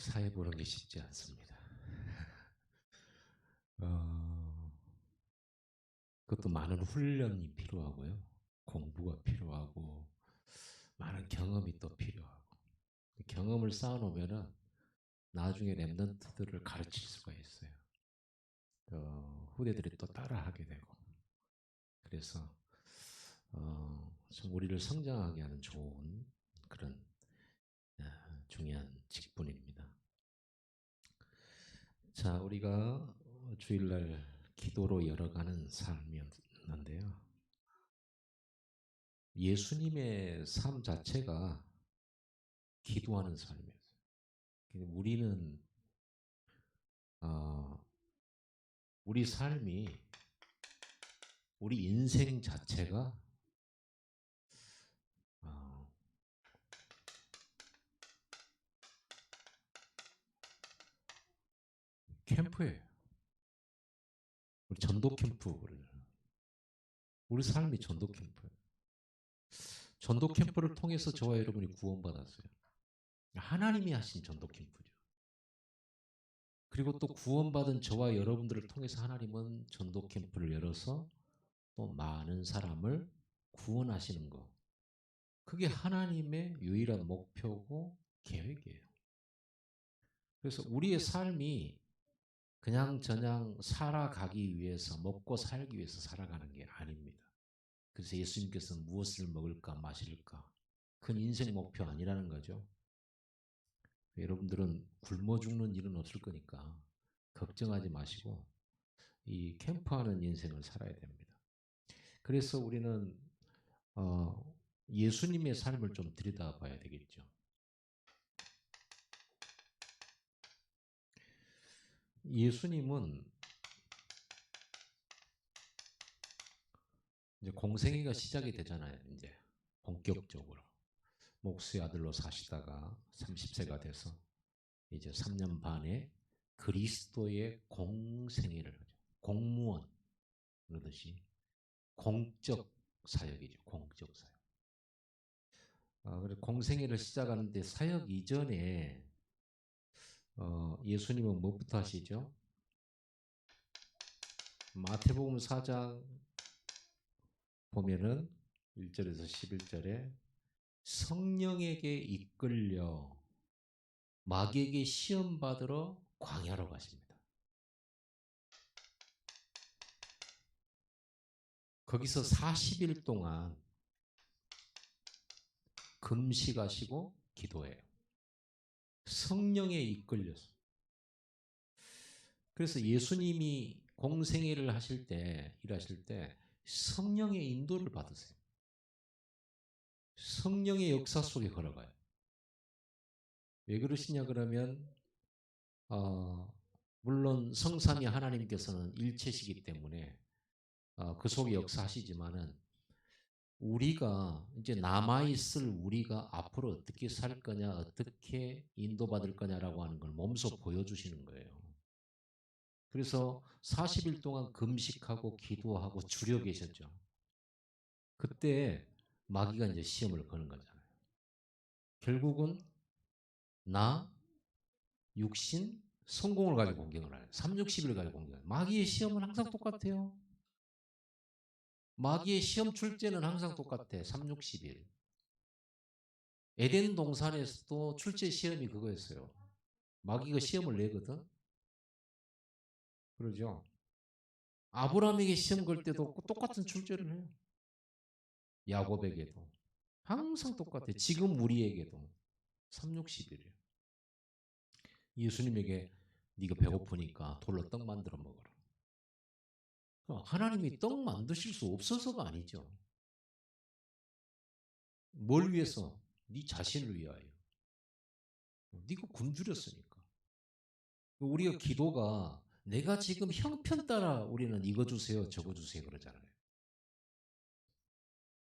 사회 보는 게 쉽지 않습니다. 어, 그것도 많은 훈련이 필요하고요. 공부가 필요하고, 많은 경험이 또 필요하고. 경험을 쌓아놓으면은 나중에 랩런트들을 가르칠 수가 있어요. 후대들이 또 따라하게 되고. 그래서, 좀 우리를 성장하게 하는 좋은 그런 중요한 직분입니다. 자, 우리가 주일날 기도로 열어가는 삶이었는데요. 예수님의 삶 자체가 기도하는 삶이었어요. 우리는 어, 우리 삶이 우리 인생 자체가 어, 캠프예요. 우리 전도 캠프를 우리 삶이 전도 캠프예요. 전도 캠프를 통해서 저와 여러분이 구원받았어요. 하나님이 하신 전도 캠프죠. 그리고 또 구원받은 저와 여러분들을 통해서 하나님은 전도 캠프를 열어서 또 많은 사람을 구원하시는 것. 그게 하나님의 유일한 목표고 계획이에요. 그래서 우리의 삶이 그냥 저냥 살아가기 위해서, 먹고 살기 위해서 살아가는 게 아닙니다. 그래서 예수님께서 무엇을 먹을까 마실까 그건 인생 목표 아니라는 거죠. 여러분들은 굶어 죽는 일은 없을 거니까 걱정하지 마시고 이 캠프하는 인생을 살아야 됩니다. 그래서 우리는 예수님의 삶을 좀 들여다봐야 되겠죠. 예수님은 이제 공생애가 시작이 되잖아요. 이제 본격적으로 목수의 아들로 사시다가 30세가 돼서 이제 3년 반에 그리스도의 공생애를 하죠. 공무원 그러듯이 공적 사역이죠. 공적 사역. 그래 공생애를 시작하는데 사역 이전에 예수님은 무엇부터 하시죠? 마태복음 4장 보면은 1절에서 11절에 성령에게 이끌려 마귀에게 시험 받으러 광야로 가십니다. 거기서 40일 동안 금식하시고 기도해요. 성령에 이끌려서. 그래서 예수님이 공생애를 하실 때, 일하실 때 성령의 인도를 받으세요. 성령의 역사 속에 걸어가요. 왜 그러시냐 그러면 물론 성삼위 하나님께서는 일체시기 때문에 그 속에 역사하시지만은 우리가 이제 남아있을 우리가 앞으로 어떻게 살 거냐, 어떻게 인도받을 거냐라고 하는 걸 몸소 보여주시는 거예요. 그래서 40일 동안 금식하고 기도하고 주려 계셨죠. 그때 마귀가 이제 시험을 거는 거잖아요. 결국은 나, 육신, 성공을 가지고 공격을 해요. 3, 60일 가지고 공격을 해요. 마귀의 시험은 항상 똑같아요. 마귀의 시험 출제는 항상 똑같아. 3, 60일. 에덴 동산에서도 출제 시험이 그거였어요. 마귀가 시험을 내거든. 그러죠. 아브라함에게 시험 걸 때도 똑같은 출제를 해요. 야곱에게도. 항상 똑같아. 지금 우리에게도. 3, 60일이에요. 예수님에게 네가 배고프니까 돌로 떡 만들어 먹어라. 하나님이 떡 만드실 수 없어서가 아니죠. 뭘 위해서? 네 자신을 위하여. 네가 굶주렸으니까. 우리가 기도가 내가 지금 형편 따라 우리는 이거 주세요, 저거 주세요 그러잖아요.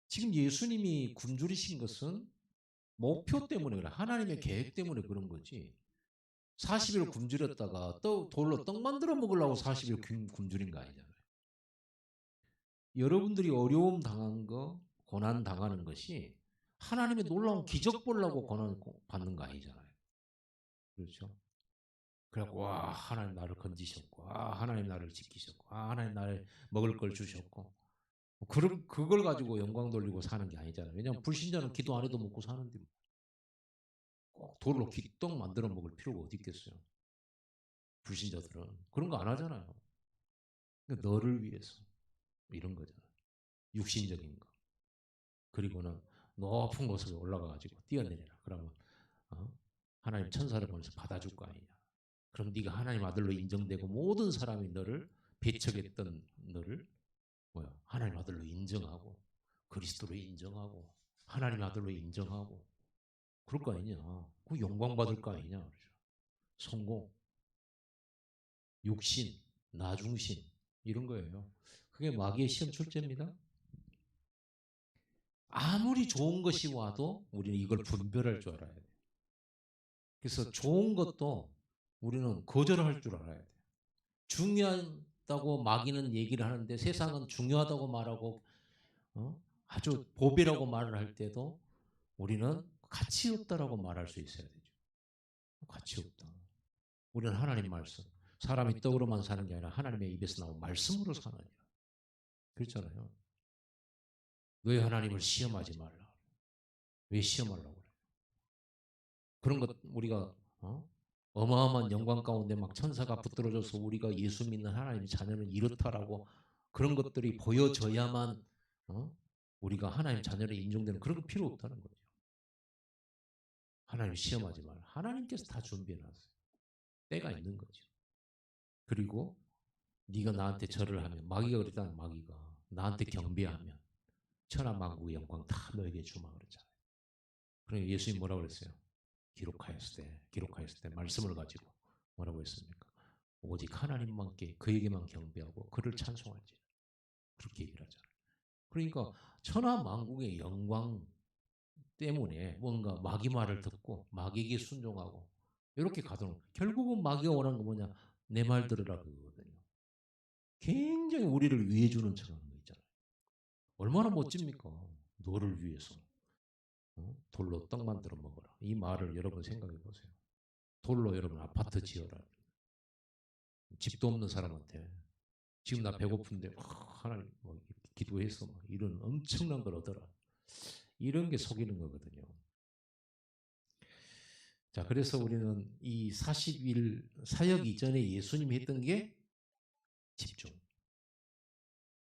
지금 예수님이 굶주리신 것은 목표 때문에 그래. 하나님의 계획 때문에 그런 거지. 40일 굶주렸다가 돌로 떡 만들어 먹으려고 40일 굶주린 거 아니잖아요. 여러분들이 어려움 당한 거, 고난 당하는 것이 하나님의 놀라운 기적 보려고 고난 받는 거 아니잖아요. 그렇죠. 그래갖고 와 하나님 나를 건지셨고 하나님 나를 지키셨고 하나님 나를 먹을 걸 주셨고 그럼 그걸 가지고 영광 돌리고 사는 게 아니잖아요. 왜냐하면 불신자는 기도 안 해도 먹고 사는데 꼭 돌로 기떡 만들어 먹을 필요가 어디 있겠어요. 불신자들은 그런 거 안 하잖아요. 그러니까 너를 위해서 이런 거잖아요. 육신적인 거. 그리고는 높은 곳으로 올라가 가지고 뛰어내려라. 그러면 어? 하나님 천사를 보내서 받아줄 거 아니냐. 그럼 네가 하나님 아들로 인정되고 모든 사람이 너를 배척했던 너를 뭐야 하나님 아들로 인정하고 그리스도로 인정하고 하나님 아들로 인정하고 그럴 거 아니냐. 그 영광 받을 거 아니냐. 그렇죠. 성공, 육신, 나중신 이런 거예요. 그게 마귀의 시험 출제입니다. 아무리 좋은 것이 와도 우리는 이걸 분별할 줄 알아야 돼요. 그래서 좋은 것도 우리는 거절할 줄 알아야 돼요. 중요하다고 마귀는 얘기를 하는데 세상은 중요하다고 말하고 아주 보배라고 말을 할 때도 우리는 가치 없다라고 말할 수 있어야 되죠. 가치 없다. 우리는 하나님 말씀. 사람이 떡으로만 사는 게 아니라 하나님의 입에서 나온 말씀으로 사느니라. 그렇잖아요. 왜 하나님을 시험하지 말라. 왜 시험하려고 그래. 그런 것 우리가 어마어마한 영광 가운데 막 천사가 붙들어져서 우리가 예수 믿는 하나님의 자녀는 이렇다라고 그런 것들이 보여져야만 우리가 하나님 자녀로 인정되는 그런 거 필요 없다는 거죠. 하나님 시험하지 마라. 하나님께서 다 준비해놨어요. 때가 있는 거죠. 그리고 네가 나한테 절을 하면 마귀가 그랬다는 마귀가 나한테 경배하면 천하만국의 영광 다 너에게 주마 그랬잖아요. 그러니까 예수님 뭐라고 그랬어요? 기록하였을 때 말씀을 가지고 뭐라고 했습니까? 오직 하나님만께 그에게만 경배하고 그를 찬송할지 그렇게 얘기를 하잖아요. 그러니까 천하만국의 영광 때문에 뭔가 마귀 말을 듣고 마귀에게 순종하고 이렇게 가도록 결국은 마귀가 원하는 거 뭐냐? 내 말 들으라 그거거든요. 굉장히 우리를 위해 주는 척하는 거 있잖아요. 얼마나 멋집니까? 너를 위해서 돌로 떡 만들어 먹어라. 이 말을 여러분 생각해 보세요. 돌로 여러분 아파트 지어라. 집도 없는 사람한테 지금 나 배고픈데 하나님 뭐 기도해서 뭐 이런 엄청난 걸 얻어라. 이런 게 속이는 거거든요. 자, 그래서 우리는 이 40일 사역 이전에 예수님이 했던 게 집중,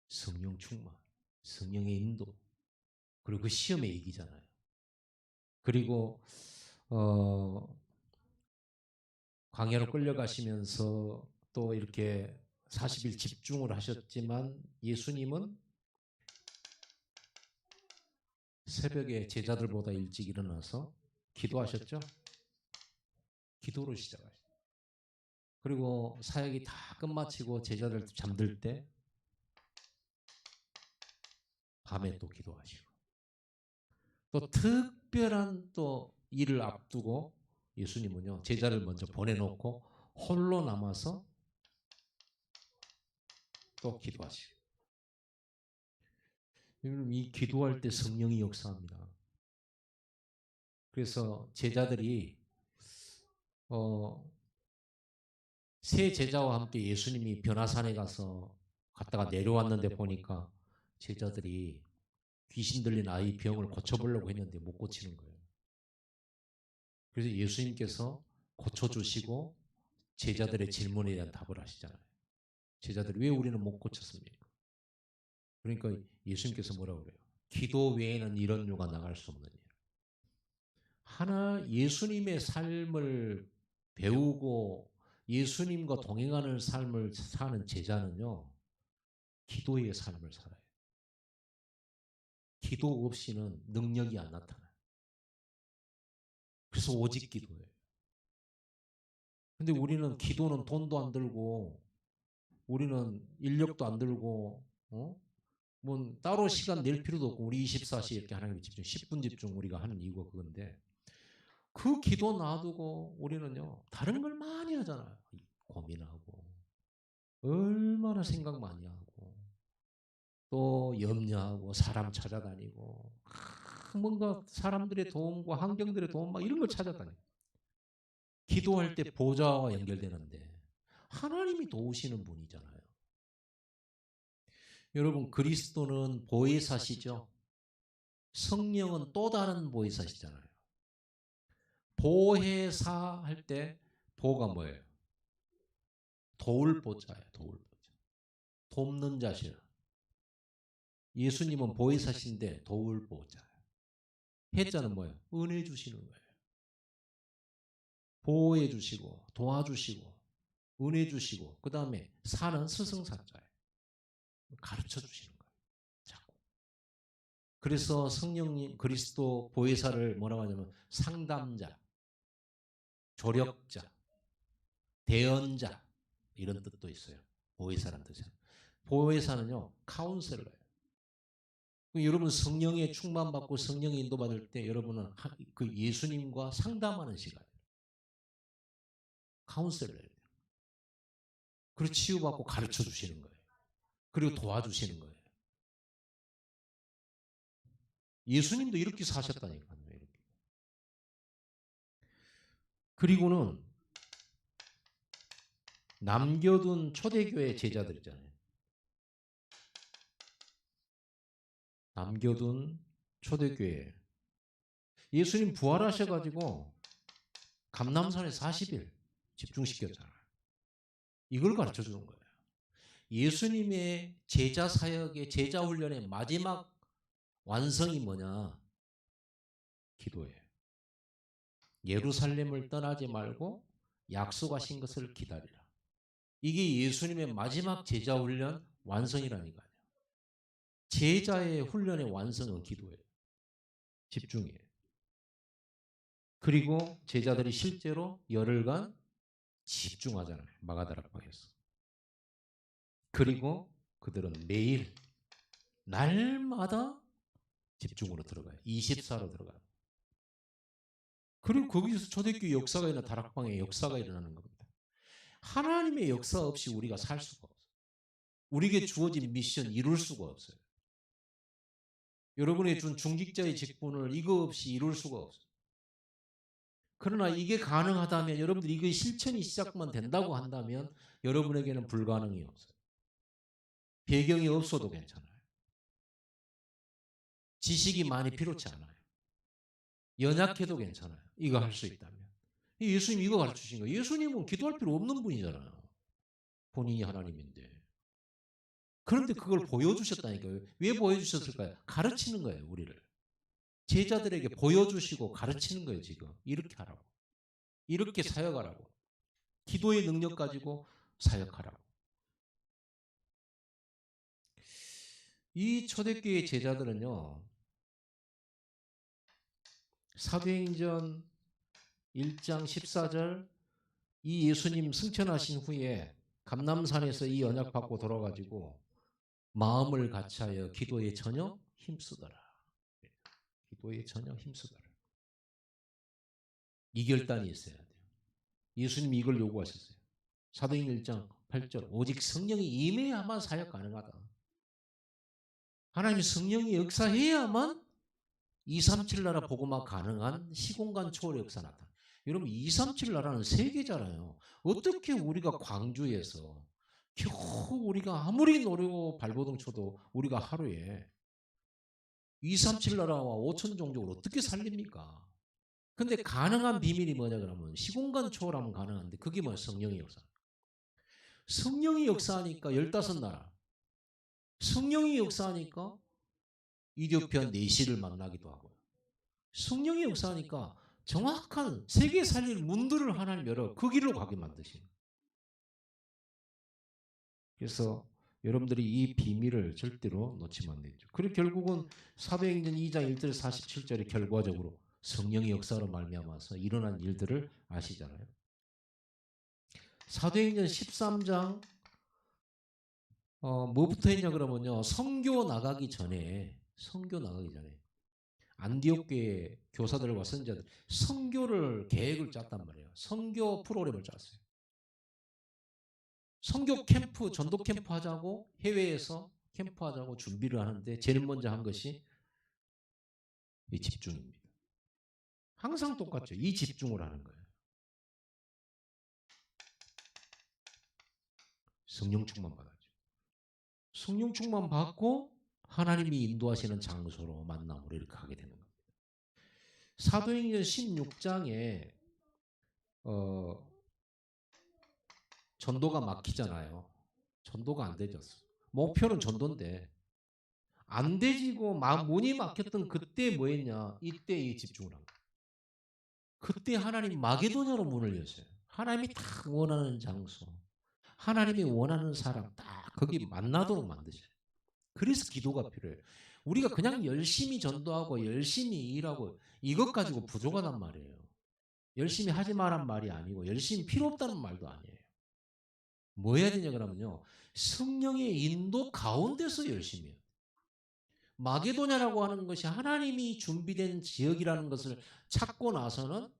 성령 충만, 성령의 인도, 그리고 그 시험에 이기잖아요. 그리고 광야로 끌려가시면서 또 이렇게 40일 집중을 하셨지만 예수님은 새벽에 제자들보다 일찍 일어나서 기도하셨죠? 기도로 시작하셨어요. 그리고 사역이 다 끝마치고 제자들 잠들 때 밤에 또 기도하시고 또 특별한 또 일을 앞두고 예수님은요 제자를 먼저 보내놓고 홀로 남아서 또 기도하시고 이 기도할 때 성령이 역사합니다. 그래서 제자들이 세 제자와 함께 예수님이 변화산에 갔다가 내려왔는데 보니까 제자들이 귀신 들린 아이 병을 고쳐보려고 했는데 못 고치는 거예요. 그래서 예수님께서 고쳐주시고 제자들의 질문에 대한 답을 하시잖아요. 제자들이 왜 우리는 못 고쳤습니까? 그러니까 예수님께서 뭐라고 그래요? 기도 외에는 이런 요가 나갈 수 없는 일. 예수님의 삶을 배우고 예수님과 동행하는 삶을 사는 제자는요. 기도의 삶을 살아요. 기도 없이는 능력이 안 나타나요. 그래서 오직 기도예요. 근데 우리는 기도는 돈도 안 들고 우리는 인력도 안 들고 뭐 따로 시간 낼 필요도 없고 우리 24시 이렇게 하나님께 집중 10분 집중 우리가 하는 이유가 그건데 그 기도 놔두고 우리는요 다른 걸 많이 하잖아요. 고민하고 얼마나 생각 많이 하고 또 염려하고 사람 찾아다니고 뭔가 사람들의 도움과 환경들의 도움 막 이런 걸 찾아다니고 기도할 때 보좌와 연결되는데 하나님이 도우시는 분이잖아요. 여러분, 그리스도는 보혜사시죠. 성령은 또 다른 보혜사시잖아요. 보혜사 할 때 보가 뭐예요? 도울 보자예요. 도울 보자. 돕는 자시라. 예수님은 보혜사신데 도울 보자. 해자는 뭐예요? 은혜 주시는 거예요. 보호해 주시고 도와주시고 은혜 주시고 그 다음에 사는 스승사자예요. 가르쳐 주시는 거예요. 자꾸. 그래서 성령님 그리스도 보혜사를 뭐라고 하냐면 상담자, 조력자, 대언자 이런 뜻도 있어요. 보혜사라는 뜻이에요. 보혜사는요 카운셀러예요. 여러분 성령의 충만받고 성령의 인도받을 때 여러분은 그 예수님과 상담하는 시간이에요. 카운셀러예요. 그리고 치유받고 가르쳐 주시는 거예요. 그리고 도와주시는 거예요. 예수님도 이렇게 사셨다니까요. 이렇게. 그리고는 남겨둔 초대교회 제자들 있잖아요. 남겨둔 초대교회. 예수님 부활하셔가지고 감람산에 40일 집중시켰잖아요. 이걸 가르쳐 주는 거예요. 예수님의 제자 사역의 제자 훈련의 마지막 완성이 뭐냐? 기도예요. 예루살렘을 떠나지 말고 약속하신 것을 기다리라. 이게 예수님의 마지막 제자 훈련 완성이라니까요. 제자의 훈련의 완성은 기도예요. 집중이에요. 그리고 제자들이 실제로 열흘간 집중하잖아요. 마가다락방에서. 그리고 그들은 매일 날마다 집중으로 들어가요. 24로 들어가요. 그리고 거기서 초대교회 역사가 일어나 다락방에 역사가 일어나는 겁니다. 하나님의 역사 없이 우리가 살 수가 없어요. 우리에게 주어진 미션 이룰 수가 없어요. 여러분이 준 중직자의 직분을 이거 없이 이룰 수가 없어요. 그러나 이게 가능하다면 여러분들이 이게 실천이 시작만 된다고 한다면 여러분에게는 불가능이 없어요. 배경이 없어도 괜찮아요. 지식이 많이 필요치 않아요. 연약해도 괜찮아요. 이거 할 수 있다면. 예수님 이거 가르치신 거예요. 예수님은 기도할 필요 없는 분이잖아요. 본인이 하나님인데. 그런데 그걸 보여주셨다니까요. 왜 보여주셨을까요? 가르치는 거예요. 우리를. 제자들에게 보여주시고 가르치는 거예요. 지금. 이렇게 하라고. 이렇게 사역하라고. 기도의 능력 가지고 사역하라고. 이 초대교회 제자들은요. 사도행전 1장 14절 이 예수님 승천하신 후에 감람산에서 이 언약 받고 돌아가지고 마음을 같이하여 기도에 전혀 힘쓰더라. 기도에 전혀 힘쓰더라. 이 결단이 있어야 돼요. 예수님이 이걸 요구하셨어요. 사도행전 1장 8절 오직 성령이 임해야만 사역 가능하다. 하나님이 성령이 역사해야만 237 나라 복음화 가능한 시공간 초월 역사 나타나. 여러분 237 나라는 세계잖아요. 어떻게 우리가 광주에서 겨우 우리가 아무리 노력 발버둥 쳐도 우리가 하루에 237 나라와 5천 종족을 어떻게 살립니까? 근데 가능한 비밀이 뭐냐 그러면 시공간 초월하면 가능한데 그게 뭐야? 성령의 역사. 성령이 역사하니까 15나라. 성령이 역사하니까 이디오피아 내시를 만나기도 하고요. 성령이 역사하니까 정확한 세계 살릴 문들을 하나님 열어 그 길로 가게 만드시는. 그래서 여러분들이 이 비밀을 절대로 놓치면 안 되죠. 그리고 결국은 사도행전 2장 1절 47절에 결과적으로 성령의 역사로 말미암아서 일어난 일들을 아시잖아요. 사도행전 13장 뭐부터 했냐 그러면요. 선교 나가기 전에 안디옥 교회 교사들과 선자들 선교를 계획을 짰단 말이에요. 선교 프로그램을 짰어요. 선교 캠프, 전도 캠프 하자고 해외에서 캠프 하자고 준비를 하는데 제일 먼저 한 것이 이 집중입니다. 항상 똑같죠. 이 집중을 하는 거예요. 성령 충만 받았죠. 성령 충만 받고 하나님이 인도하시는 장소로 만남으로 이렇게 가게 되는 겁니다. 사도행전 16장에 전도가 막히잖아요. 전도가 안 되졌어. 목표는 전도인데 안 되지고 문이 막혔던 그때 뭐 했냐? 이때에 집중을 한 거예요. 그때 하나님 마게도냐로 문을 여세요. 하나님이 딱 원하는 장소, 하나님이 원하는 사람 딱 거기 만나도록 만드셔요. 그래서 기도가 필요해요. 우리가 그냥 열심히 전도하고 열심히 일하고 이것 가지고 부족하단 말이에요. 열심히 하지 마란 말이 아니고 열심히 필요 없다는 말도 아니에요. 뭐 해야 되냐 그러면요. 성령의 인도 가운데서 열심히 해요. 마게도냐라고 하는 것이 하나님이 준비된 지역이라는 것을 찾고 나서는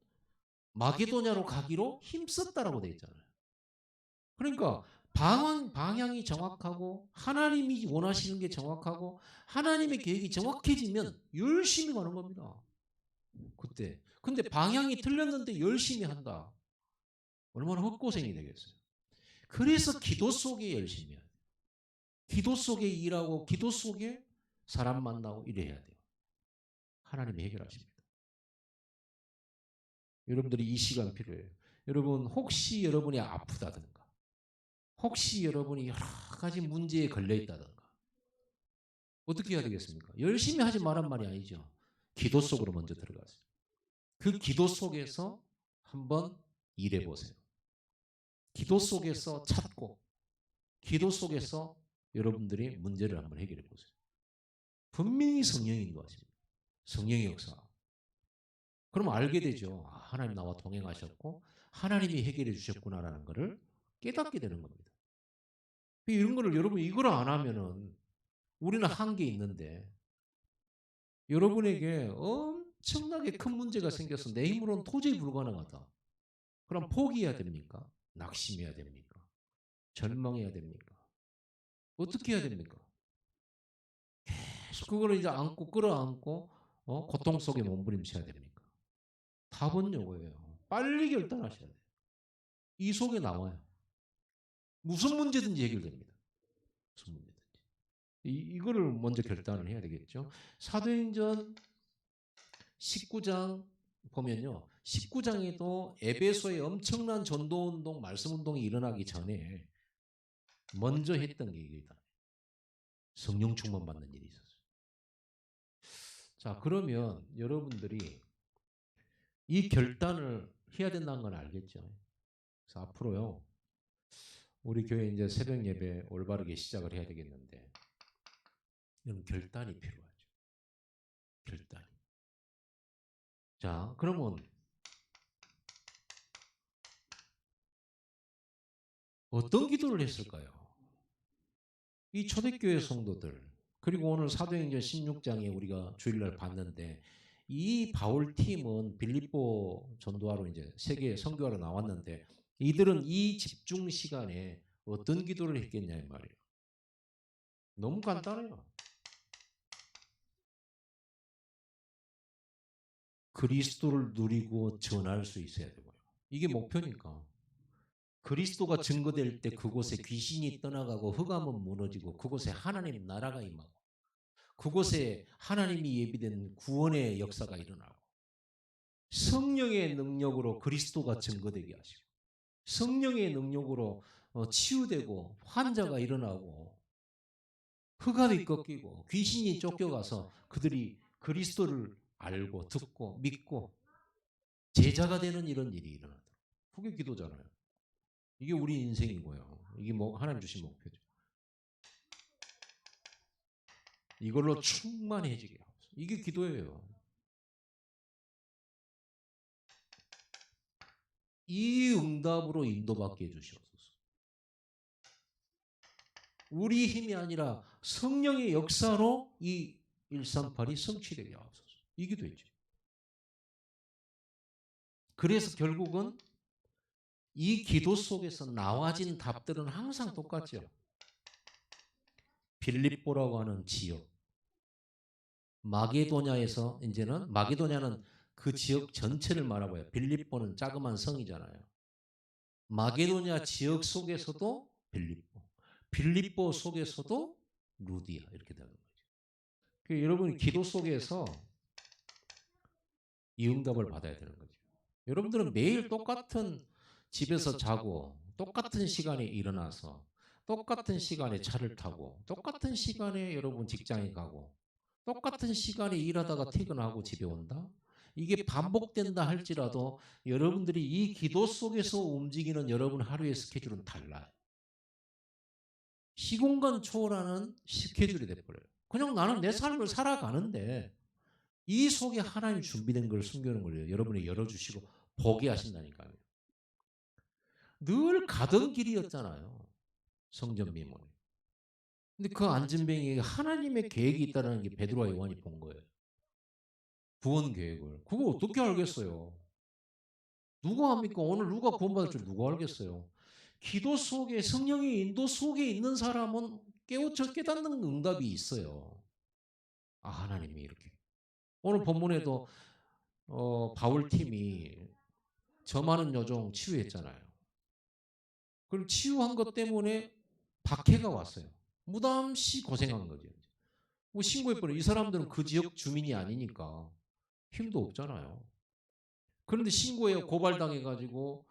마게도냐로 가기로 힘썼다라고 되어 있잖아요. 그러니까 방향이 정확하고 하나님이 원하시는 게 정확하고 하나님의 계획이 정확해지면 열심히 가는 겁니다. 그때. 근데 방향이 틀렸는데 열심히 한다. 얼마나 헛고생이 되겠어요. 그래서 기도 속에 열심히 해야 돼요. 기도 속에 일하고 기도 속에 사람 만나고 이래야 돼요. 하나님이 해결하십니다. 여러분들이 이 시간 필요해요. 여러분 혹시 여러분이 아프다든가 혹시 여러분이 여러 가지 문제에 걸려 있다든가 어떻게 해야 되겠습니까? 열심히 하지 말란 말이 아니죠. 기도 속으로 먼저 들어가세요. 그 기도 속에서 한번 일해 보세요. 기도 속에서 찾고 기도 속에서 여러분들이 문제를 한번 해결해 보세요. 분명히 성령이 인도하십니다. 성령의 역사. 그럼 알게 되죠. 아, 하나님 나와 동행하셨고 하나님이 해결해 주셨구나라는 것을 깨닫게 되는 겁니다. 이런 거를 여러분 이걸 안 하면은 우리는 한계 있는데 여러분에게 엄청나게 큰 문제가 생겨서 내 힘으로는 도저히 불가능하다. 그럼 포기해야 됩니까? 낙심해야 됩니까? 절망해야 됩니까? 어떻게 해야 됩니까? 계속 그걸 이제 안고 끌어안고 고통 속에 몸부림쳐야 됩니까? 답은 요거예요. 빨리 결단하셔야 돼요. 이 속에 나와요. 무슨 문제든지 해결됩니다. 무슨 문제든지. 이거를 먼저 결단을 해야 되겠죠. 사도행전 19장 보면요. 19장에도 에베소의 엄청난 전도운동, 말씀운동이 일어나기 전에 먼저 했던 게 이거다. 성령 충만 받는 일이 있었어요. 자, 그러면 여러분들이 이 결단을 해야 된다는 건 알겠죠. 그래서 앞으로요. 우리 교회 이제 새벽 예배 올바르게 시작을 해야 되겠는데 이런 결단이 필요하죠. 결단이. 자, 그러면 어떤 기도를 했을까요? 이 초대교회 성도들 그리고 오늘 사도행전 16장에 우리가 주일날 봤는데 이 바울 팀은 빌립보 전도하러 이제 세계 선교하러 나왔는데 이들은 이 집중 시간에 어떤 기도를 했겠냐 이 말이에요. 너무 간단해요. 그리스도를 누리고 전할 수 있어야 되고요. 이게 목표니까. 그리스도가 증거될 때 그곳에 귀신이 떠나가고 흑암은 무너지고 그곳에 하나님 나라가 임하고 그곳에 하나님이 예비된 구원의 역사가 일어나고 성령의 능력으로 그리스도가 증거되게 하시고 성령의 능력으로 치유되고 환자가 일어나고 흑암이 꺾이고 귀신이 쫓겨가서 그들이 그리스도를 알고 듣고 믿고 제자가 되는 이런 일이 일어나도록. 그게 기도잖아요. 이게 우리 인생이고요. 이게 하나님 주신 목표죠. 이걸로 충만해지게 하소서. 이게 기도예요. 이 응답으로 인도받게 해주시옵소서. 우리 힘이 아니라 성령의 역사로 이 138이 성취되게 하옵소서. 이 기도했죠. 그래서 결국은 이 기도 속에서 나와진 답들은 항상 똑같죠. 빌립보라고 하는 지역, 마게도냐에서 이제는 마게도냐는 그 지역 전체를 말하고요. 빌립보는 자그마한 성이잖아요. 마게도냐 지역 속에서도 빌립보, 빌립보 속에서도 루디아 이렇게 되는 거죠. 그러니까 여러분이 기도 속에서 이 응답을 받아야 되는 거죠. 여러분들은 매일 똑같은 집에서 자고 똑같은 시간에 일어나서 똑같은 시간에 차를 타고 똑같은 시간에 여러분 직장에 가고 똑같은 시간에 일하다가 퇴근하고 집에 온다? 이게 반복된다 할지라도 여러분들이 이 기도 속에서 움직이는 여러분 하루의 스케줄은 달라요. 시공간 초월하는 스케줄이 돼버려요. 그냥 나는 내 삶을 살아가는데 이 속에 하나님 준비된 걸 숨겨놓은 거예요. 여러분이 열어주시고 보게 하신다니까요. 늘 가던 길이었잖아요. 성전 미문에. 근데 그 안진뱅이에게 하나님의 계획이 있다는 게 베드로와 요한이 본 거예요. 구원 계획을. 그거 어떻게 알겠어요? 누가 합니까? 오늘 누가 구원받을 줄 누가 알겠어요? 기도 속에 성령의 인도 속에 있는 사람은 깨닫는 응답이 있어요. 아, 하나님이 이렇게. 오늘 본문에도 바울 팀이 저 많은 여종 치유했잖아요. 그럼 치유한 것 때문에 박해가 왔어요. 무담시 고생한 거죠. 뭐 신고해버려. 이 사람들은 그 지역 주민이 아니니까 힘도 없잖아요. 그런데 신고해 고발당해가지고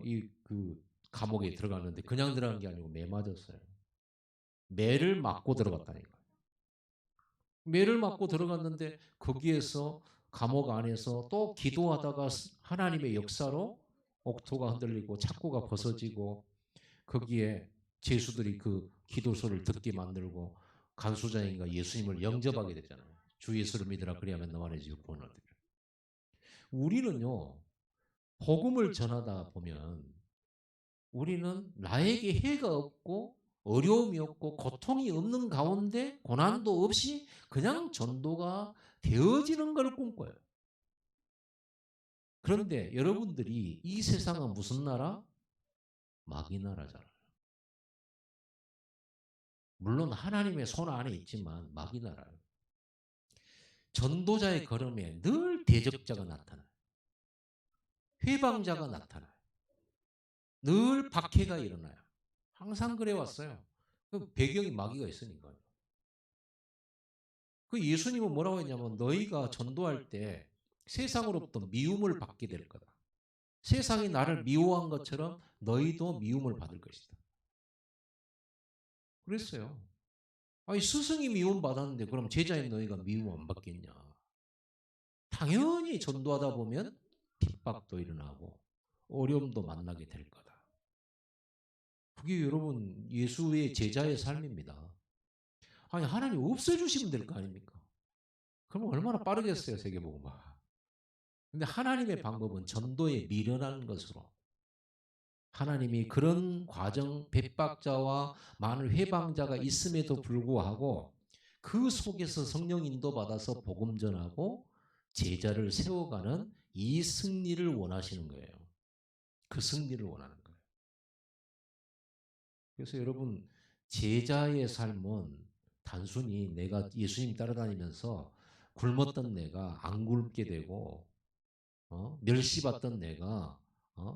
이 그 감옥에 들어갔는데 그냥 들어간 게 아니고 매 맞았어요. 매를 맞고 들어갔다니까. 매를 맞고 들어갔는데 거기에서 감옥 안에서 또 기도하다가 하나님의 역사로 옥토가 흔들리고 착고가 벗어지고 거기에 제수들이 그 기도소를 듣게 만들고 간수장인가 예수님을 영접하게 됐잖아요. 주 예수를 믿으라 그리하면 너와 내 집이 구원을 얻으리라. 우리는요. 복음을 전하다 보면 우리는 나에게 해가 없고 어려움이 없고 고통이 없는 가운데 고난도 없이 그냥 전도가 되어지는 걸 꿈꿔요. 그런데 여러분들이 이 세상은 무슨 나라? 마귀 나라잖아요. 물론 하나님의 손 안에 있지만 마귀 나라예요. 전도자의 걸음에 늘 대적자가 나타나요. 회방자가 나타나요. 늘 박해가 일어나요. 항상 그래 왔어요. 그 배경이 마귀가 있으니까요. 그 예수님은 뭐라고 했냐면 너희가 전도할 때 세상으로부터 미움을 받게 될 거다. 세상이 나를 미워한 것처럼 너희도 미움을 받을 것이다. 그랬어요. 아니 스승이 미움 받았는데 그럼 제자인 너희가 미움 안 받겠냐. 당연히 전도하다 보면 핍박도 일어나고 어려움도 만나게 될 거다. 그게 여러분 예수의 제자의 삶입니다. 아니 하나님 없애주시면 될 거 아닙니까? 그럼 얼마나 빠르겠어요 세계복음화. 근데 하나님의 방법은 전도에 미련한 것으로 하나님이 그런 과정 백박자와 많은 회방자가 있음에도 불구하고 그 속에서 성령 인도 받아서 복음 전하고 제자를 세워가는 이 승리를 원하시는 거예요. 그 승리를 원하는 거예요. 그래서 여러분 제자의 삶은 단순히 내가 예수님 따라다니면서 굶었던 내가 안 굶게 되고 멸시받던 내가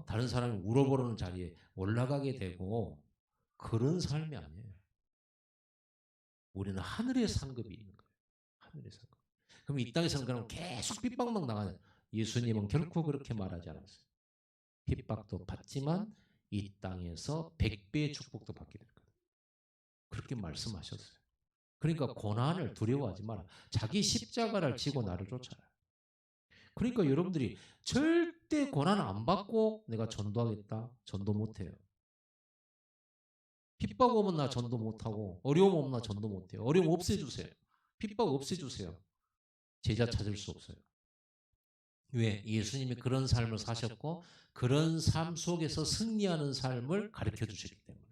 다른 사람이 울어보는 자리에 올라가게 되고 그런 삶이 아니에요. 우리는 하늘의 상급이 있는 거예요. 하늘의 상급. 그럼 이 땅에서는 그럼 계속 핍박만 나가요. 예수님은 결코 그렇게 말하지 않았어요. 핍박도 받지만 이 땅에서 100배의 축복도 받게 될 거다. 그렇게 말씀하셨어요. 그러니까 고난을 두려워하지 마라. 자기 십자가를 지고 나를 쫓아라. 그러니까 여러분들이 절대 고난 안 받고 내가 전도하겠다. 전도 못해요. 핍박 오면 나 전도 못하고 어려움 오면 나 전도 못해요. 어려움 없애주세요. 핍박 없애주세요. 제자 찾을 수 없어요. 왜? 예수님이 그런 삶을 사셨고 그런 삶 속에서 승리하는 삶을 가르쳐 주셨기 때문에.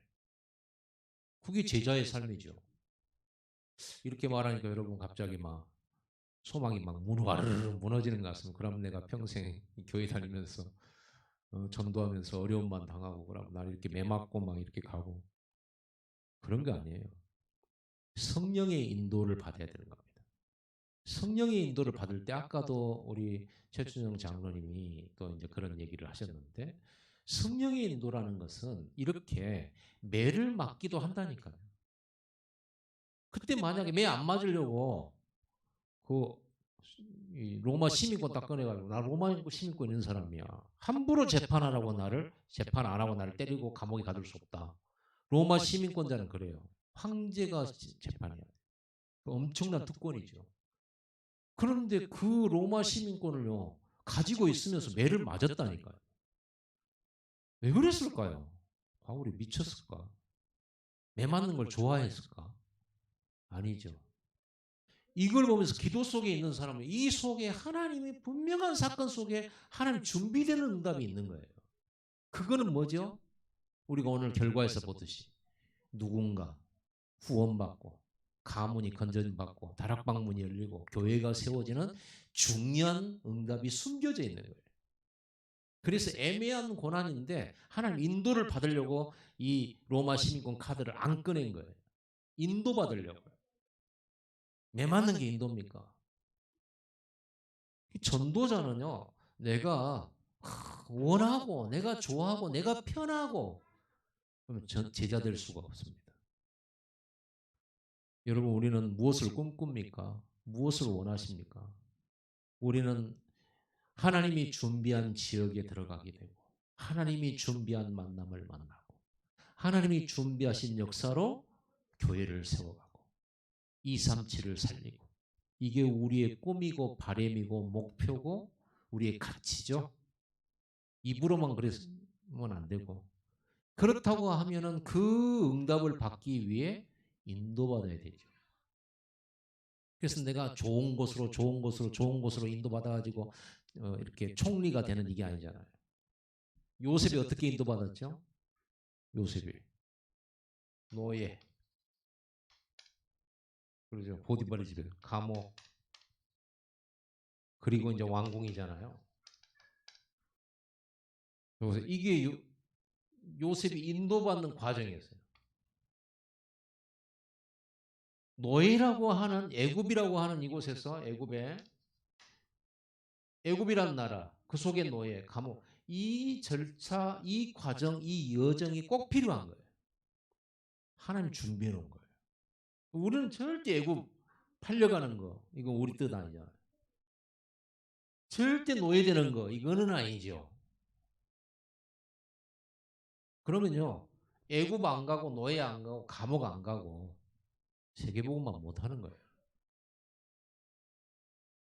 그게 제자의 삶이죠. 이렇게 말하니까 여러분 갑자기 막 소망이 막 와르르 무너지는 것 같습니다. 그럼 내가 평생 교회 다니면서 전도하면서 어려움만 당하고 그러면 나 이렇게 매 맞고 막 이렇게 가고 그런 게 아니에요. 성령의 인도를 받아야 되는 겁니다. 성령의 인도를 받을 때 아까도 우리 최춘영 장로님이 또 이제 그런 얘기를 하셨는데 성령의 인도라는 것은 이렇게 매를 맞기도 한다니까요. 그때 만약에 매 안 맞으려고 그 로마 시민권 딱 꺼내가지고 나 로마 시민권 있는 사람이야. 함부로 재판하라고 나를 재판 안 하고 나를 때리고 감옥에 가둘 수 없다. 로마 시민권자는 그래요. 황제가 재판해야 돼. 엄청난 특권이죠. 그런데 그 로마 시민권을요 가지고 있으면서 매를 맞았다니까요. 왜 그랬을까요? 바울이 미쳤을까? 매 맞는 걸 좋아했을까? 아니죠. 이걸 보면서 기도 속에 있는 사람은 이 속에 하나님의 분명한 사건 속에 하나님 준비되는 응답이 있는 거예요. 그거는 뭐죠? 우리가 오늘 결과에서 보듯이 누군가 후원받고 가문이 건전받고 다락방문이 열리고 교회가 세워지는 중요한 응답이 숨겨져 있는 거예요. 그래서 애매한 고난인데 하나님 인도를 받으려고 이 로마 시민권 카드를 안 꺼낸 거예요. 인도 받으려고. 매 맞는 게 인도입니까? 전도자는요, 내가 원하고, 내가 좋아하고, 내가 편하고, 그러면 제자 될 수가 없습니다. 여러분, 우리는 무엇을 꿈꿉니까? 무엇을 원하십니까? 우리는 하나님이 준비한 지역에 들어가게 되고, 하나님이 준비한 만남을 만나고, 하나님이 준비하신 역사로 교회를 세워가고, 237을 살리고, 이게 우리의 꿈이고 바램이고 목표고 우리의 가치죠. 입으로만 그랬으면 안 되고 그렇다고 하면은 그 응답을 받기 위해 인도받아야 되죠. 그래서 내가 좋은 곳으로 좋은 곳으로 좋은 곳으로 인도받아가지고 이렇게 총리가 되는 이게 아니잖아요. 요셉이 어떻게 인도받았죠? 요셉이 노예, 그러죠. 보디발의 집에 감옥, 그리고 이제 왕궁이잖아요. 그래서 이게 요셉이 인도받는 과정이었어요. 노예라고 하는 애굽이라고 하는 이곳에서 애굽이란 나라 그 속에 노예 감옥 이 절차 이 과정 이 여정이 꼭 필요한 거예요. 하나님 준비해 놓은 거예요. 우리는 절대 애굽 팔려가는 거 이거 우리 뜻 아니잖아요. 절대 노예되는 거 이거는 아니죠. 그러면요 애굽 안 가고 노예 안 가고 감옥 안 가고 세계복음만 못 하는 거예요.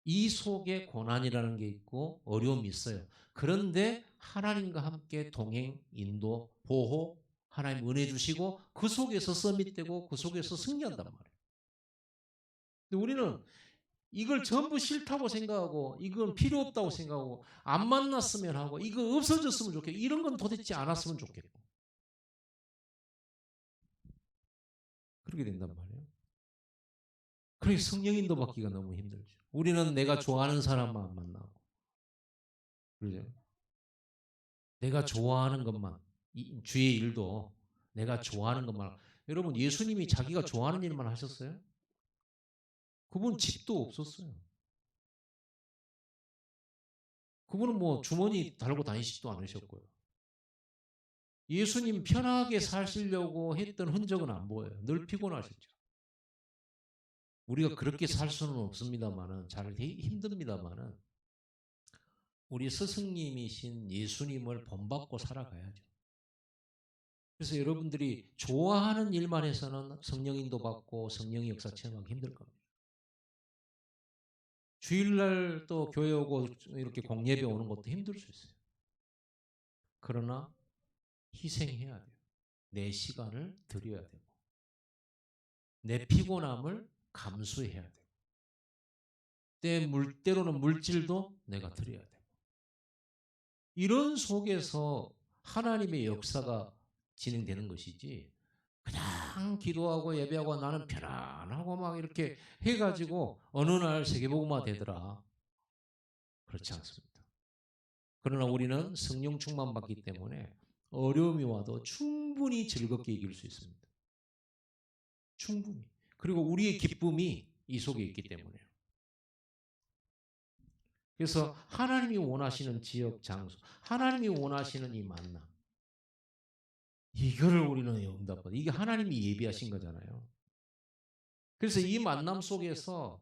이 속에 고난이라는 게 있고 어려움이 있어요. 그런데 하나님과 함께 동행, 인도, 보호, 하나님 은혜 주시고 그 속에서 서밋되고 그 속에서 승리한단 말이에요. 근데 우리는 이걸 전부 싫다고 생각하고 이건 필요 없다고 생각하고 안 만났으면 하고 이거 없어졌으면 좋겠고 이런 건 도대체 않았으면 좋겠고 그렇게 된단 말이에요. 그러니까 성령 인도 받기가 너무 힘들죠. 우리는 내가 좋아하는 사람만 만나고 그러죠. 내가 좋아하는 것만 주의 일도 내가 좋아하는 것만 여러분 예수님이 자기가 좋아하는 일만 하셨어요? 그분 집도 없었어요. 그분은 뭐 주머니 달고 다니시지도 않으셨고요. 예수님 편하게 사시려고 했던 흔적은 안 보여요. 늘 피곤하셨죠. 우리가 그렇게 살 수는 없습니다만은 잘 힘듭니다만은 우리 스승님이신 예수님을 본받고 살아가야죠. 그래서 여러분들이 좋아하는 일만 해서는 성령 인도 받고 성령의 역사 체험하기 힘들 겁니다. 주일날 또 교회 오고 이렇게 공예배 오는 것도 힘들 수 있어요. 그러나 희생해야 돼요. 내 시간을 드려야 되고 내 피곤함을 감수해야 되고 때로는 물질도 내가 드려야 되고 이런 속에서 하나님의 역사가 진행되는 것이지 그냥 기도하고 예배하고 나는 편안하고 막 이렇게 해가지고 어느 날 세계복음화 되더라. 그렇지 않습니다. 그러나 우리는 성령 충만 받기 때문에 어려움이 와도 충분히 즐겁게 이길 수 있습니다. 충분히. 그리고 우리의 기쁨이 이 속에 있기 때문에요. 그래서 하나님이 원하시는 지역, 장소, 하나님이 원하시는 이 만남, 이거를 우리는 응답받아. 이게 하나님이 예비하신 거잖아요. 그래서 이 만남 속에서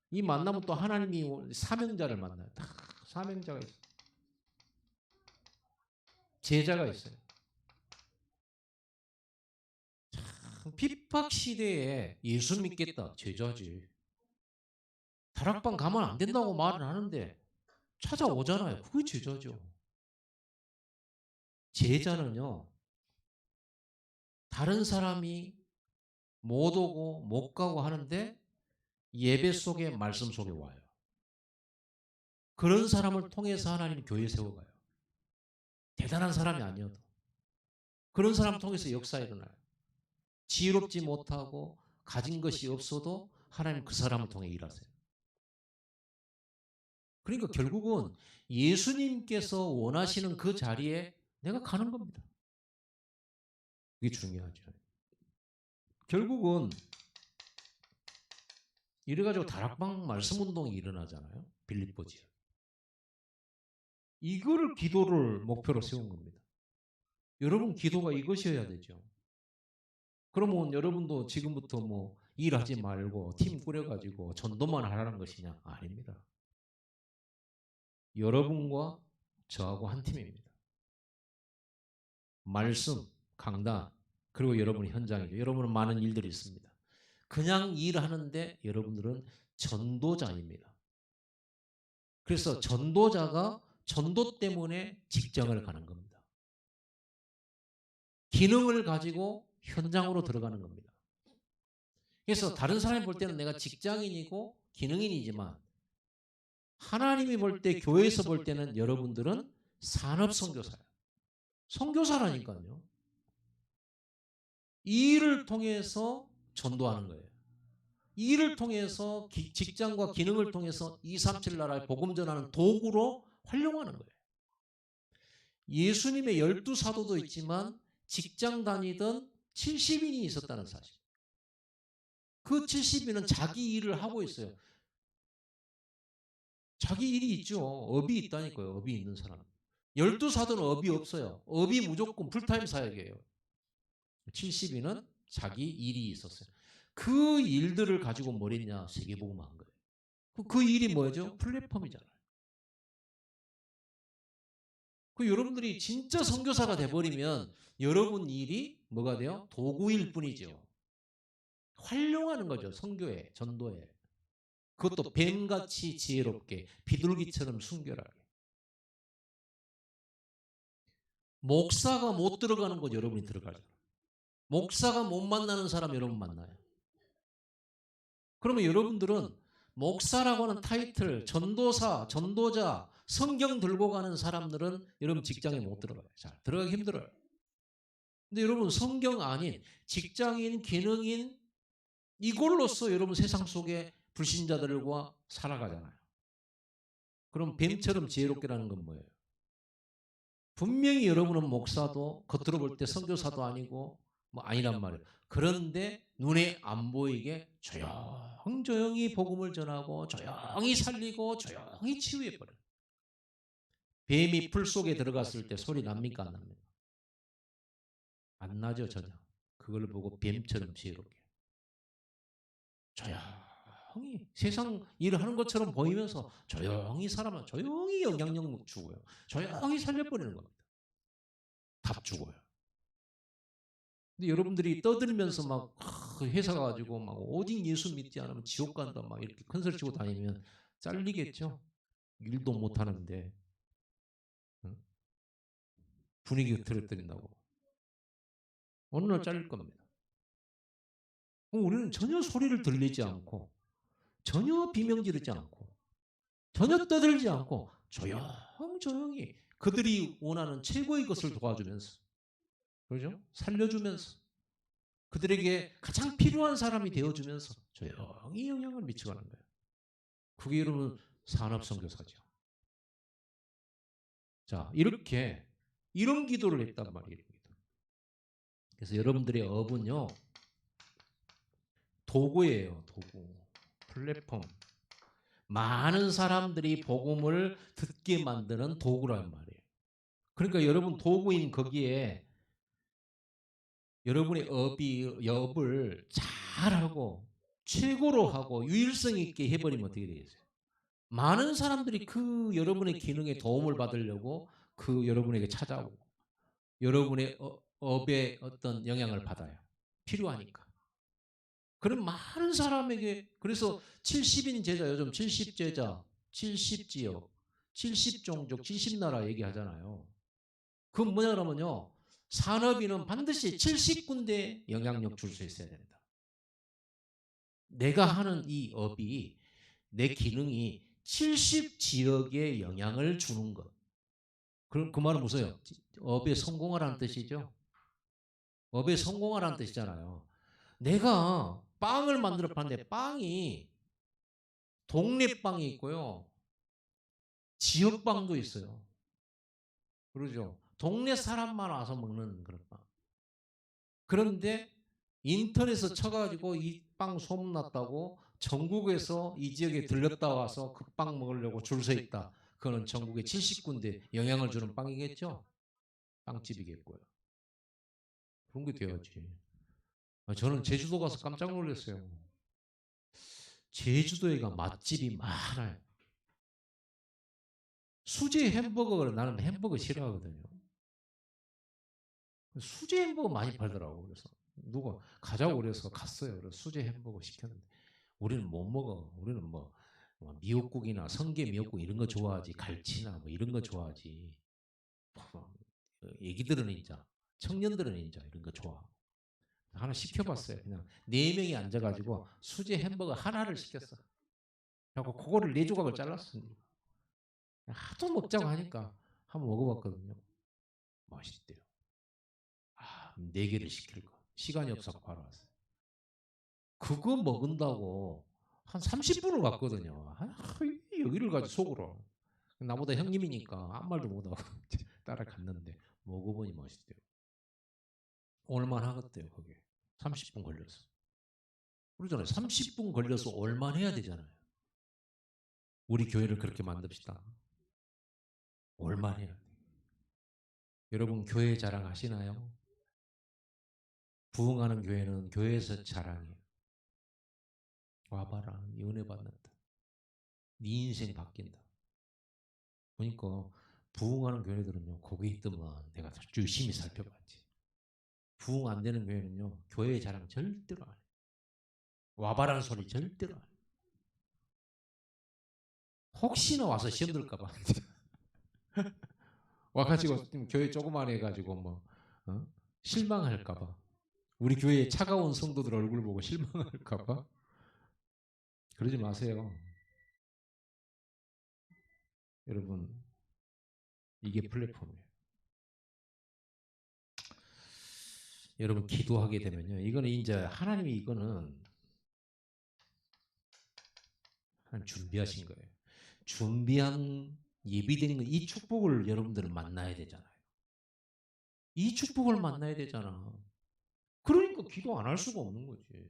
이 만남은 또 하나님이 사명자를 만나요. 다 사명자가 있어요. 제자가 있어요. 핍박 시대에 예수 믿겠다. 제자지. 다락방 가면 안 된다고 말을 하는데 찾아오잖아요. 그게 제자죠. 제자는요, 다른 사람이 못 오고 못 가고 하는데 예배 속에 말씀 속에 와요. 그런 사람을 통해서 하나님 교회 세워가요. 대단한 사람이 아니어도. 그런 사람 통해서 역사 일어나요. 지혜롭지 못하고 가진 것이 없어도 하나님 그 사람을 통해 일하세요. 그러니까 결국은 예수님께서 원하시는 그 자리에 내가 가는 겁니다. 그게 중요하죠. 결국은 이래가지고 다락방 말씀 운동이 일어나잖아요. 빌립보 지역. 이거를 기도를 목표로 세운 겁니다. 여러분 기도가 이것이어야 되죠. 그러면 여러분도 지금부터 뭐 일하지 말고 팀 꾸려가지고 전도만 하라는 것이냐? 아닙니다. 여러분과 저하고 한 팀입니다. 말씀, 강단, 그리고 여러분 현장이죠. 여러분은 많은 일들이 있습니다. 그냥 일하는데 여러분들은 전도자입니다. 그래서 전도자가 전도 때문에 직장을 가는 겁니다. 기능을 가지고 현장으로 들어가는 겁니다. 그래서 다른 사람이 볼 때는 내가 직장인이고 기능인이지만 하나님이 볼 때, 교회에서 볼 때는 여러분들은 산업 선교사예요. 선교사라니까요. 이 일을 통해서 전도하는 거예요. 이 일을 통해서 직장과 기능을 통해서 237 나라에 복음 전하는 도구로 활용하는 거예요. 예수님의 12사도도 있지만 직장 다니던 70인이 있었다는 사실. 그 70인은 자기 일을 하고 있어요. 자기 일이 있죠. 업이 있다니까요. 업이 있는 사람. 12사도는 업이 없어요. 업이 무조건 풀타임 사역이에요. 70인은 자기 일이 있었어요. 그 일들을 가지고 뭘 했냐? 세계복음화한 거예요. 그 일이 뭐죠? 플랫폼이잖아요. 그 여러분들이 진짜 선교사가 돼버리면 여러분 일이 뭐가 돼요? 도구일 뿐이죠. 활용하는 거죠. 선교에, 전도에. 그것도 뱀같이 지혜롭게, 비둘기처럼 순결하게. 목사가 못 들어가는 곳 여러분이 들어가잖아요. 목사가 못 만나는 사람 여러분 만나요. 그러면 여러분들은 목사라고 하는 타이틀, 전도사, 전도자, 성경 들고 가는 사람들은 여러분 직장에 못 들어가요. 잘 들어가기 힘들어요. 근데 여러분 성경 아닌 직장인, 기능인 이걸로써 여러분 세상 속에 불신자들과 살아가잖아요. 그럼 뱀처럼 지혜롭게라는 건 뭐예요? 분명히 여러분은 목사도 겉으로 볼 때 선교사도 아니고 뭐 아니란 말이에요. 그런데 눈에 안 보이게 조용히 복음을 전하고 조용히 살리고 조용히 치유해버려요. 뱀이 풀 속에 들어갔을 때 소리 납니까 안 납니까? 안 나죠 전혀. 그걸 보고 뱀처럼 지혜롭게 조용히 세상 일을 하는 것처럼 보이면서 조용히 살아만 조용히 영향력 주고요. 조용히 살려버리는 겁니다. 답 주고요. 근데 여러분들이 떠들면서 막 회사 가지고 막 오직 예수 믿지 않으면 지옥 간다 막 이렇게 큰소리 치고 다니면 잘리겠죠. 일도 못 하는데 분위기 흐트러뜨린다고 어느 날 잘릴 겁니다. 우리는 전혀 소리를 들리지 않고 전혀 비명 지르지 않고 전혀 떠들지 않고 조용히 그들이 원하는 최고의 것을 도와주면서 그렇죠? 살려주면서 그들에게 가장 필요한 사람이 되어주면서 조용히 영향을 미쳐가는 거예요. 그게 여러분 산업선교사죠. 자, 이렇게 이런 기도를 했단 말이에요. 그래서 여러분들의 업은요 도구예요. 도구, 플랫폼. 많은 사람들이 복음을 듣게 만드는 도구란 말이에요. 그러니까 여러분 도구인 거기에 여러분의 업을 잘하고 최고로 하고 유일성 있게 해버리면 어떻게 되겠어요? 많은 사람들이 그 여러분의 기능에 도움을 받으려고 그 여러분에게 찾아오고 여러분의 업에 어떤 영향을 받아요. 필요하니까. 그럼 많은 사람에게 그래서 70인 제자 요즘 70제자 70지역 70종족 70나라 얘기하잖아요. 그건 뭐냐 그러면요. 산업인은 반드시 70군데 영향력 줄 수 있어야 된다. 내가 하는 이 업이 내 기능이 70지역에 영향을 주는 것. 그럼 그 말은 무슨요? 업에 성공하라는 뜻이죠. 업에 성공하라는 뜻이잖아요. 내가 빵을 만들어 파는데 빵이 동네 빵이 있고요. 지역 빵도 있어요. 그러죠. 동네 사람만 와서 먹는 그런 빵. 그런데 인터넷에서 쳐가지고 이 빵 소문났다고 전국에서 이 지역에 들렸다 와서 그 빵 먹으려고 줄 서 있다. 그거는 전국의 70군데 영향을 주는 빵이겠죠. 빵집이겠고요. 그런 게 돼야지. 저는 제주도 가서 깜짝 놀랐어요. 제주도에가 맛집이 많아요. 수제 햄버거를 나는 햄버거 싫어하거든요. 수제 햄버거 많이 팔더라고. 그래서 누가 가자고 그래서 갔어요. 그래서 수제 햄버거 시켰는데 우리는 못 먹어. 우리는 뭐 미역국이나 성게 미역국 이런 거 좋아하지. 갈치나 뭐 이런 거 좋아하지. 뭐, 애기들은 인자, 청년들은 인자 이런 거 좋아. 하나 시켜봤어요. 그냥 네 명이 앉아가지고 수제 햄버거 하나를 시켰어. 그리고 그거를 네 조각을 잘랐습니다. 하도 먹자고 하니까 한번 먹어봤거든요. 맛있대요. 네 개를 시킬 거. 시간이 없어서 바로 왔어요. 그거 먹은다고 한 30분을 갔거든요. 여기를 가지 속으로. 나보다 형님이니까 아무 말도 못하고 따라갔는데 먹어보니 맛있대요. 올만 하겠대요. 그게 30분 걸려서. 그러잖아요. 30분 걸려서 올만 해야 되잖아요. 우리 교회를 그렇게 만듭시다. 올만 해야 돼. 여러분 교회 자랑하시나요? 부흥하는 교회는 교회에서 자랑해요. 와봐라. 은혜 받는다. 네 인생 바뀐다. 그러니까 부흥하는 교회들은요. 거기 있더만 내가 열심히 살펴봤지. 부흥 안 되는 교회는요. 교회 자랑 절대로 안 해. 와봐라는 소리 절대로 안 해. 혹시나 와서 시험 들까 봐. 와가지고 교회 조그만 해가지고 어? 실망할까 봐. 우리 교회의 차가운 성도들 얼굴 보고 실망할까 봐. 그러지 마세요. 여러분 이게 플랫폼이에요. 여러분 기도하게 되면요. 이거는 이제 하나님이 이거는 준비하신 거예요. 준비한 예비된 이 축복을 여러분들은 만나야 되잖아요. 이 축복을 만나야 되잖아. 그러니까 기도 안 할 수가 없는 거지.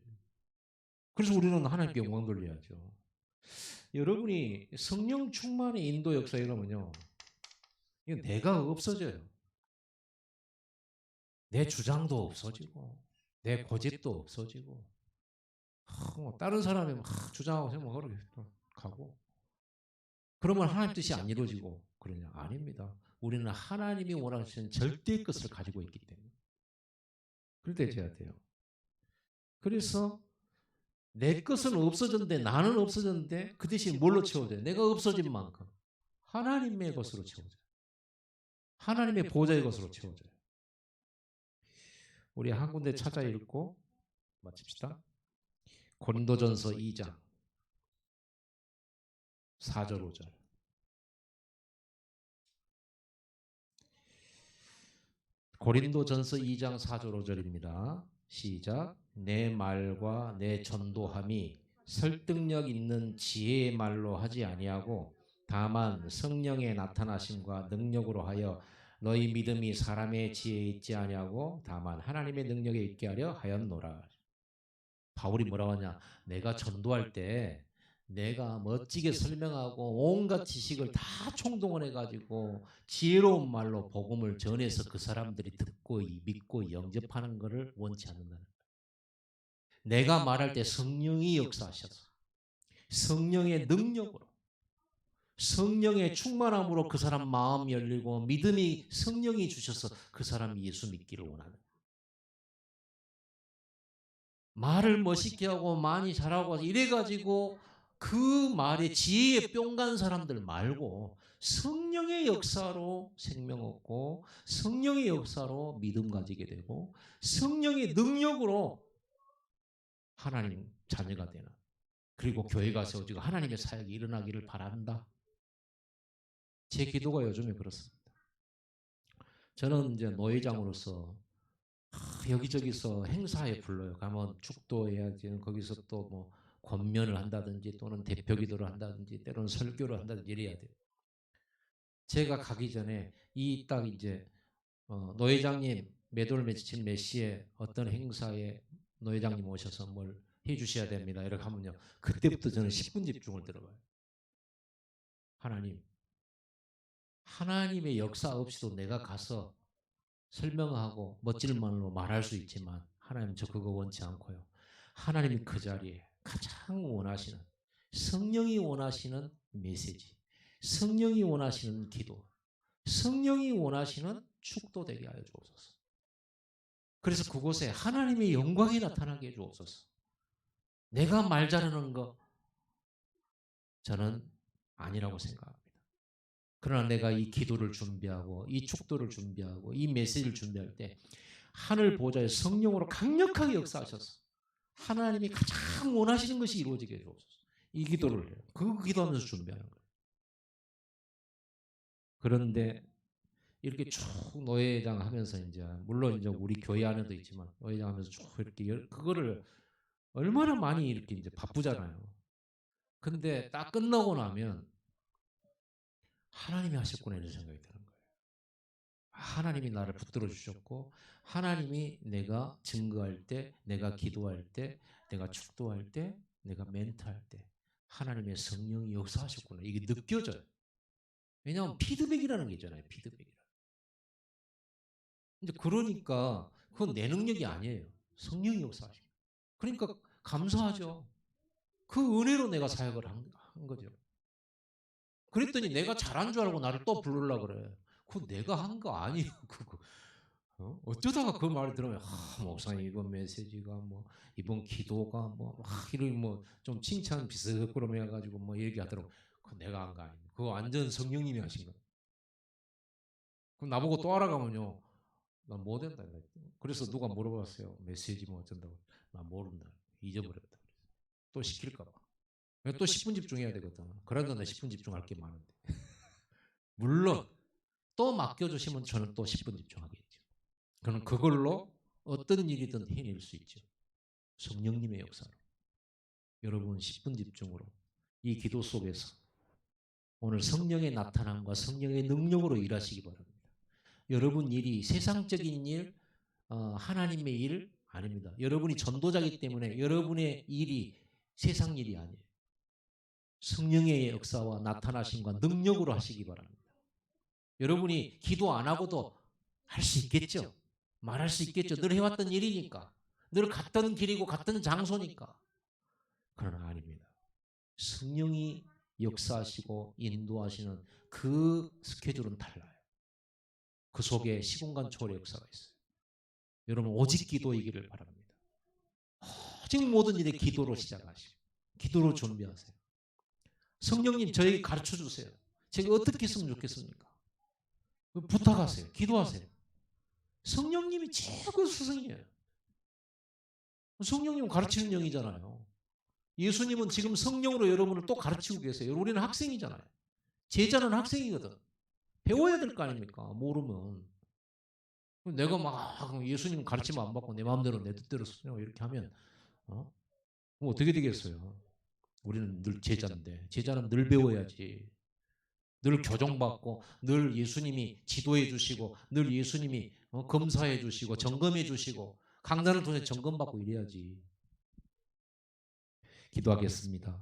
그래서 우리는 하나님께 영광 돌려야죠. 여러분이 성령 충만의 인도 역사 이러면요. 이거 내가 없어져요. 내 주장도 없어지고 내 고집도 없어지고 다른 사람이 막 주장하고 생각 그렇게 가고 그러면 하나님 뜻이 안 이루어지고 그러냐? 아닙니다. 우리는 하나님이 원하시는 절대의 것을 가지고 있기 때문에 그럴 때 돼야 돼요. 그래서 내 것은 없어졌는데 나는 없어졌는데 그 대신 뭘로 채워져요? 내가 없어진 만큼 하나님의 것으로 채워져요. 하나님의 보좌의 것으로 채워져요. 우리 한 군데 찾아 읽고 마칩시다. 고린도전서 2장 4절 5절. 고린도전서 2장 4절 5절입니다. 시작. 내 말과 내 전도함이 설득력 있는 지혜의 말로 하지 아니하고 다만 성령의 나타나심과 능력으로 하여 너희 믿음이 사람의 지혜에 있지 아니하고 다만 하나님의 능력에 있게 하려 하였노라. 바울이 뭐라고 하냐? 내가 전도할 때 내가 멋지게 설명하고 온갖 지식을 다 총동원해 가지고 지혜로운 말로 복음을 전해서 그 사람들이 듣고 믿고 영접하는 것을 원치 않는다는 거예요. 내가 말할 때 성령이 역사하셔서 성령의 능력으로 성령의 충만함으로 그 사람 마음이 열리고 믿음이 성령이 주셔서 그 사람이 예수 믿기를 원하는 거예요. 말을 멋있게 하고 많이 잘하고 이래가지고 그 말에 지혜에 뿅 간 사람들 말고 성령의 역사로 생명 얻고 성령의 역사로 믿음 가지게 되고 성령의 능력으로 하나님 자녀가 되는, 그리고 교회가 세워지고 하나님의 사역이 일어나기를 바란다. 제 기도가 요즘에 그렇습니다. 저는 이제 노회장으로서 여기저기서 행사에 불러요. 가면 축도해야지, 거기서 또 뭐 권면을 한다든지 또는 대표기도를 한다든지 때로는 설교를 한다든지 이래야 돼요. 제가 가기 전에 이 딱 이제 노회장님 매돌 며칠 몇 시에 어떤 행사에 노회장님 오셔서 뭘 해주셔야 됩니다. 이렇게 하면요, 그때부터 저는 10분 집중을 들어가요. 하나님의 역사 없이도 내가 가서 설명하고 멋질 말로 말할 수 있지만 하나님 저 그거 원치 않고요. 하나님이 그 자리에 가장 원하시는, 성령이 원하시는 메시지, 성령이 원하시는 기도, 성령이 원하시는 축도 되게 하여 주옵소서. 그래서 그곳에 하나님의 영광이 나타나게 해 주옵소서. 내가 말 잘하는 거 저는 아니라고 생각합니다. 그러나 내가 이 기도를 준비하고 이 축도를 준비하고 이 메시지를 준비할 때 하늘 보좌의 성령으로 강력하게 역사하셔서 하나님이 가장 원하시는 것이 이루어지게 해주옵소서. 이 기도를 해요. 그 기도하면서 준비하는 거예요. 그런데 이렇게 쭉 노회장 하면서 이제 물론 이제 우리 교회 안에도 있지만 노회장 하면서 쭉 이렇게 그거를 얼마나 많이 이렇게 이제 바쁘잖아요. 근데 딱 끝나고 나면 하나님이 하셨구나 이런 생각이 드는 거예요. 하나님이 나를 붙들어 주셨고 하나님이 내가 증거할 때, 내가 기도할 때, 내가 축도할 때, 내가 멘트할 때 하나님의 성령이 역사하셨구나. 이게 느껴져요. 왜냐하면 피드백이라는 게 있잖아요. 피드백이라. 이제 그러니까 그건 내 능력이 아니에요. 성령이 역사하시고. 그러니까 감사하죠. 그 은혜로 내가 사역을 한 거죠. 그랬더니 내가 잘한 줄 알고 나를 또 부르려고 그래. 그거 내가 한 거 아니에요. 그거. 어쩌다가 그 말을 들으면 목사님 이번 메시지가 뭐 이번 기도가 뭐 이런 뭐좀 칭찬 비스그러미 해가지고 뭐 얘기하더라고. 그거 내가 한 거 아닙니다. 그거 완전 성령님이 하신 거예요. 그럼 나보고 또 알아가면요, 나 뭐 된다. 그래서 누가 물어봤어요. 메시지 뭐 어쩐다고. 나 모른다. 잊어버렸다. 또 시킬까 봐. 또 10분 집중해야 되거든. 그래도 나 10분 집중할 게 많은데. 물론 또 맡겨주시면 저는 또 10분 집중하겠죠. 그럼 그걸로 어떤 일이든 해낼 수 있죠. 성령님의 역사로. 여러분 10분 집중으로 이 기도 속에서 오늘 성령의 나타남과 성령의 능력으로 일하시기 바랍니다. 여러분 일이 세상적인 일, 하나님의 일 아닙니다. 여러분이 전도자이기 때문에 여러분의 일이 세상 일이 아니에요. 성령의 역사와 나타나심과 능력으로 하시기 바랍니다. 여러분이 기도 안 하고도 할 수 있겠죠. 말할 수 있겠죠. 늘 해왔던 일이니까. 늘 갔던 길이고 갔던 장소니까. 그러나 아닙니다. 성령이 역사하시고 인도하시는 그 스케줄은 달라요. 그 속에 시공간 초월의 역사가 있어요. 여러분 오직 기도이기를 바랍니다. 오직 모든 일에 기도로 시작하시고 기도로 준비하세요. 성령님 저에게 가르쳐 주세요. 제가 어떻게 했으면 좋겠습니까? 부탁하세요. 기도하세요. 성령님이 최고 스승이에요. 성령님은 가르치는 영이잖아요. 예수님은 지금 성령으로 여러분을 또 가르치고 계세요. 우리는 학생이잖아요. 제자는 학생이거든. 배워야 될 거 아닙니까? 모르면. 내가 막 예수님 가르치면 안 받고 내 마음대로 내 뜻대로 이렇게 하면 그럼 어떻게 되겠어요? 우리는 늘 제자인데 제자는 늘 배워야지. 늘 교정받고 늘 예수님이 지도해 주시고 늘 예수님이 검사해 주시고 점검해 주시고 강단을 통해 점검받고 이래야지. 기도하겠습니다.